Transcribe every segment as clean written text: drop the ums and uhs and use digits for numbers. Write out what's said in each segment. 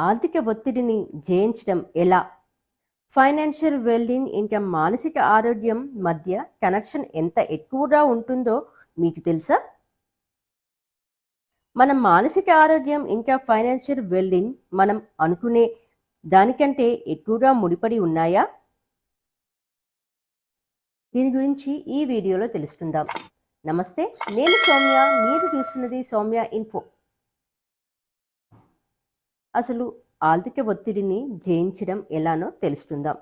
ఆర్థిక ఒత్తిడిని జయించడం ఎలా? ఫైనాన్షియల్ వెల్బీయింగ్ ఇంకా మానసిక ఆరోగ్యం మధ్య కనెక్షన్ ఎంత ఎక్కువగా ఉంటుందో మీకు తెలుసా? మన మానసిక ఆరోగ్యం ఇంకా ఫైనాన్షియల్ వెల్బీయింగ్ మనం అనుకునే దానికంటే ఎక్కువగా ముడిపడి ఉన్నాయా? దీని గురించి ఈ వీడియోలో తెలుసుకుందాం. నమస్తే, నేను సౌమ్య. మీరు చూస్తున్నది సౌమ్య ఇన్ఫో. అసలు ఆర్థిక ఒత్తిడిని జయించడం ఎలానో తెలుసుకుందాం.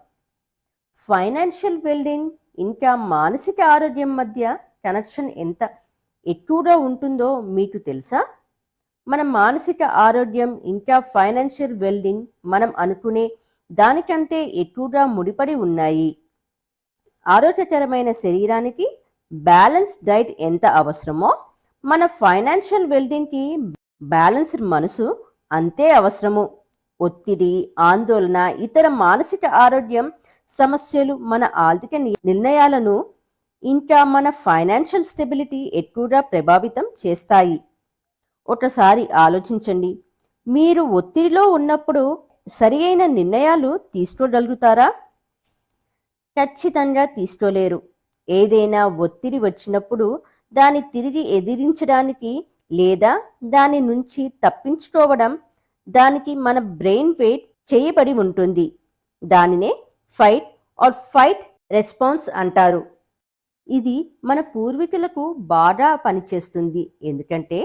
ఫైనాన్షియల్ వెల్బీయింగ్ ఇంకా మానసిక ఆరోగ్యం మధ్య కనెక్షన్ ఎంత ఎక్కువగా ఉంటుందో మీకు తెలుసా? మన మానసిక ఆరోగ్యం ఇంకా ఫైనాన్షియల్ వెల్బీయింగ్ మనం అనుకునే దానికంటే ఎక్కువగా ముడిపడి ఉన్నాయి. ఆరోగ్యకరమైన శరీరానికి బ్యాలెన్స్ డైట్ ఎంత అవసరమో, మన ఫైనాన్షియల్ వెల్బీయింగ్కి బ్యాలెన్స్డ్ మనసు అంతే అవసరము. ఒత్తిడి, ఆందోళన, ఇతర మానసిక ఆరోగ్యం సమస్యలు మన ఆర్థిక నిర్ణయాలను ఇంకా మన ఫైనాన్షియల్ స్టెబిలిటీ ఎక్కువగా ప్రభావితం చేస్తాయి. ఒకసారి ఆలోచించండి, మీరు ఒత్తిడిలో ఉన్నప్పుడు సరి అయిన నిర్ణయాలు తీసుకోగలుగుతారా? ఖచ్చితంగా తీసుకోలేరు. ఏదైనా ఒత్తిడి వచ్చినప్పుడు దాన్ని తిరిగి ఎదిరించడానికి లేదా దాని నుంచి తప్పించుకోవడం దానికి మన బ్రెయిన్ వెయిట్ చేయబడి ఉంటుంది. దానినే ఫైట్ ఆర్ ఫైట్ రెస్పాన్స్ అంటారు. ఇది మన పూర్వీకులకు బాగా పనిచేస్తుంది. ఎందుకంటే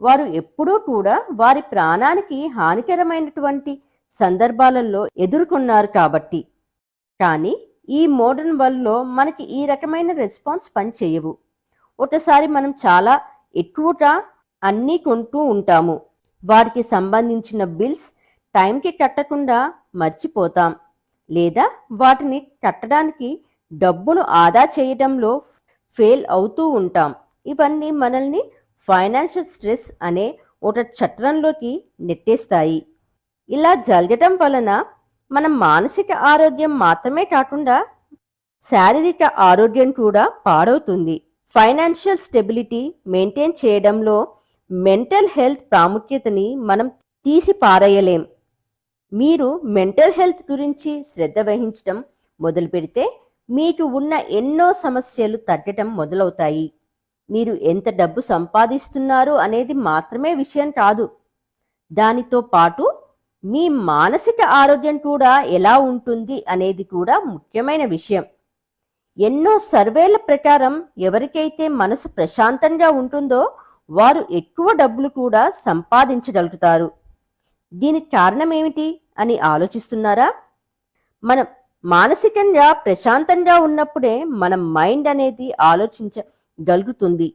వారు ఎప్పుడూ కూడా వారి ప్రాణానికి హానికరమైనటువంటి సందర్భాలలో ఎదుర్కొన్నారు కాబట్టి. కానీ ఈ మోడర్న్ వరల్డ్లో మనకి ఈ రకమైన రెస్పాన్స్ పనిచేయవు. ఒకసారి మనం చాలా ఎక్కువగా అన్నీ కొంటూ ఉంటాము. వాటికి సంబంధించిన బిల్స్ టైంకి కట్టకుండా మర్చిపోతాం, లేదా వాటిని కట్టడానికి డబ్బును ఆదా చేయడంలో ఫెయిల్ అవుతూ ఉంటాం. ఇవన్నీ మనల్ని ఫైనాన్షియల్ స్ట్రెస్ అనే ఒక చట్రంలోకి నెట్టేస్తాయి. ఇలా జరగడం వలన మన మానసిక ఆరోగ్యం మాత్రమే కాకుండా శారీరక ఆరోగ్యం కూడా పాడవుతుంది. ఫైనాన్షియల్ స్టెబిలిటీ మెయింటైన్ చేయడంలో మెంటల్ హెల్త్ ప్రాముఖ్యతని మనం తీసి పారేయలేం. మీరు మెంటల్ హెల్త్ గురించి శ్రద్ధ వహించడం మొదలు పెడితే మీకు ఉన్న ఎన్నో సమస్యలు తగ్గటం మొదలవుతాయి. మీరు ఎంత డబ్బు సంపాదిస్తున్నారు అనేది మాత్రమే విషయం కాదు, దానితో పాటు మీ మానసిక ఆరోగ్యం కూడా ఎలా ఉంటుంది అనేది కూడా ముఖ్యమైన విషయం. ఎన్నో సర్వేల ప్రకారం ఎవరికైతే మనసు ప్రశాంతంగా ఉంటుందో వారు ఎక్కువ డబ్బులు కూడా సంపాదించగలుగుతారు. దీనికి కారణం ఏమిటి అని ఆలోచిస్తున్నారా? మనం మానసికంగా ప్రశాంతంగా ఉన్నప్పుడే మన మైండ్ అనేది ఆలోచించగలుగుతుంది.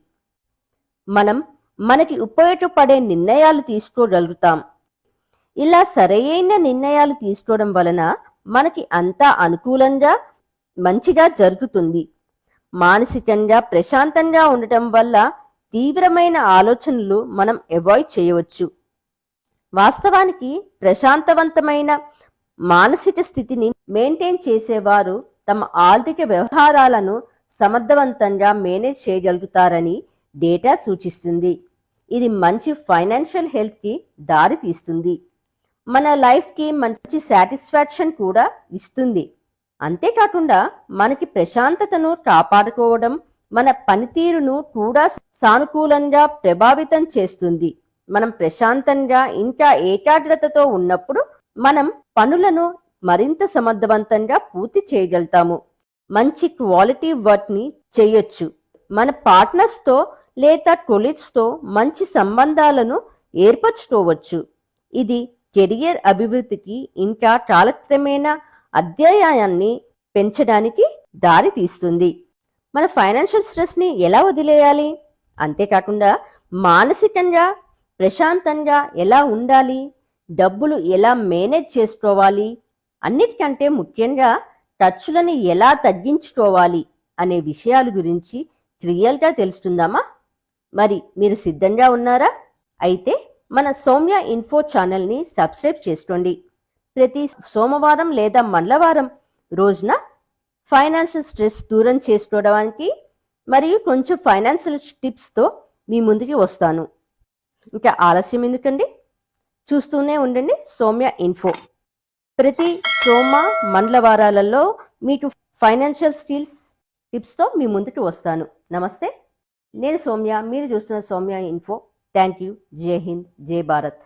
మనం మనకి ఉపయోగపడే నిర్ణయాలు తీసుకోగలుగుతాం. ఇలా సరైన నిర్ణయాలు తీసుకోవడం వలన మనకి అంతా అనుకూలంగా మంచిగా జరుగుతుంది. మానసికంగా ప్రశాంతంగా ఉండటం వల్ల తీవ్రమైన ఆలోచనలు మనం అవాయిడ్ చేయవచ్చు. వాస్తవానికి ప్రశాంతవంతమైన మానసిక స్థితిని మెయింటైన్ చేసేవారు తమ ఆర్థిక వ్యవహారాలను సమర్థవంతంగా మేనేజ్ చేయగలుగుతారని డేటా సూచిస్తుంది. ఇది మంచి ఫైనాన్షియల్ హెల్త్కి దారి తీస్తుంది. మన లైఫ్కి మంచి సాటిస్ఫాక్షన్ కూడా ఇస్తుంది. అంతేకాకుండా మనకి ప్రశాంతతను కాపాడుకోవడం మన పనితీరును కూడా సానుకూలంగా ప్రభావితం చేస్తుంది. మనం ప్రశాంతంగా ఇంకా ఏకాగ్రతతో ఉన్నప్పుడు మనం పనులను మరింత సమర్థవంతంగా పూర్తి చేయగలుగుతాము. మంచి క్వాలిటీ వర్క్ని చేయొచ్చు. మన పార్ట్నర్స్తో లేదా కొలీగ్స్తో మంచి సంబంధాలను ఏర్పరచుకోవచ్చు. ఇది కెరియర్ అభివృద్ధికి ఇంకా కాలక్రమేణా అధ్యాయాన్ని పెంచడానికి దారి తీస్తుంది. మన ఫైనాన్షియల్ స్ట్రెస్ని ఎలా వదిలేయాలి? అంతేకాకుండా మానసికంగా ప్రశాంతంగా ఎలా ఉండాలి, డబ్బులు ఎలా మేనేజ్ చేసుకోవాలి, అన్నిటికంటే ముఖ్యంగా ఖర్చులను ఎలా తగ్గించుకోవాలి అనే విషయాల గురించి క్లియర్గా తెలుసుకుందామా? మరి మీరు సిద్ధంగా ఉన్నారా? అయితే మన సౌమ్య ఇన్ఫో ఛానల్ని సబ్స్క్రైబ్ చేసుకోండి. ప్రతి సోమవారం లేదా మంగళవారం రోజున ఫైనాన్షియల్ స్ట్రెస్ దూరం చేసుకోవడానికి మరియు కొంచెం ఫైనాన్షియల్ టిప్స్తో మీ ముందుకి వస్తాను. ఇంకా ఆలస్యం ఎందుకండి? చూస్తూనే ఉండండి సౌమ్య ఇన్ఫో. ప్రతి సోమ మంగళవారాలలో మీకు ఫైనాన్షియల్ స్కిల్స్ టిప్స్తో మీ ముందుకు వస్తాను. నమస్తే, నేను సౌమ్య, మీరు చూస్తున్న సౌమ్య ఇన్ఫో. Thank you. జై హింద్, జై భారత్.